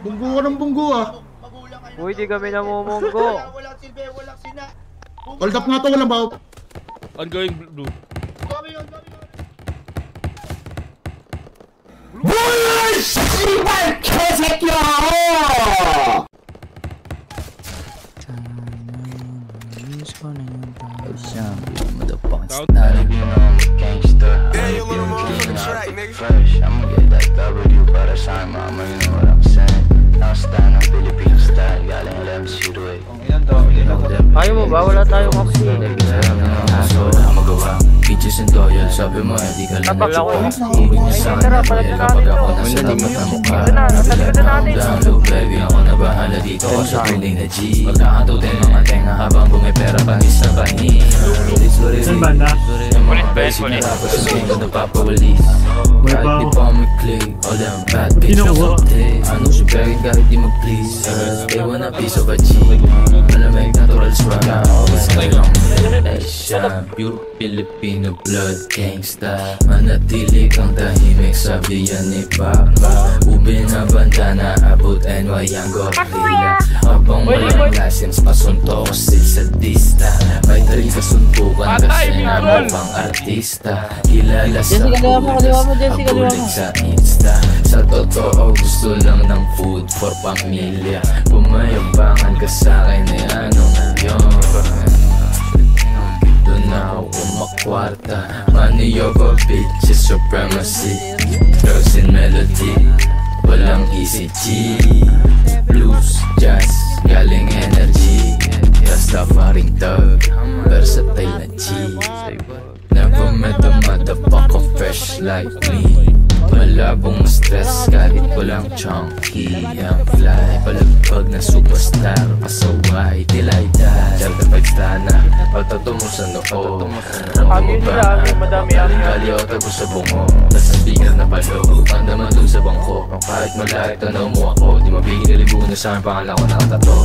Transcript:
Bunggo ka ng bunggo ah. Uy, di kami namumunggo. Walang silbi, walang sina. Hold up nga to, walang baho. Ongoing blue. Kami yun. 씨발 개새끼야! I'ma get that W by the time, mama, you know what I'm saying. Now stand on Filipino style, galing let me shoot away. Ayaw mo ba? Wala tayong oxy. Peaches and Doyle, sabi mo hindi ka lang Ibig niya sa akin, kapag ako nasa tapat na mukha. Down low baby, ako na bahala dito ako sa building na G. Magkakatutin mga tenga habang bumipera pangis na pahin. Saan banda? Ulit ba yun? Ulit. Tapos ang tingin ko napapawalis. Kahit di pa mag-click, all them bad bitch na sote. Ano siya bagay kahit di mag-please. They want a piece of a G. Malamig natural swag. Always like Asian, pure Filipino blood gangsta. Manatili kang tahimik, sabi yan ni Papa. Ube na banda na abot NY ang gorilla. Habang walang license, pasunto ko still sadista. May tari kasuntukan kasi naman pang artista. Kilala sa kulit sa Insta. Sa totoo gusto lang ng food for pamilya. Pumayabangan ka sa'kin eh anong yun. Doon na ako kumakwarta. Money over bitches supremacy. Girls in melody, walang easy G. Blues, jazz, galing energy. Rastafaring thug, versatile na G. Never met a motherfucker fresh like me. Malabong stress kahit walang chunky. Ang fly, palagpag na superstar. Pasaway, dilay dahil certified star na pagtato mo sa noo. Ramdam mo ba? Galing gali o tago sa bungo. Nasa speaker na palo, pandaman dun sa bangko. Kahit malayo tanaw mo ako, di mabigil libo na sa akin pangalan ko nakatato.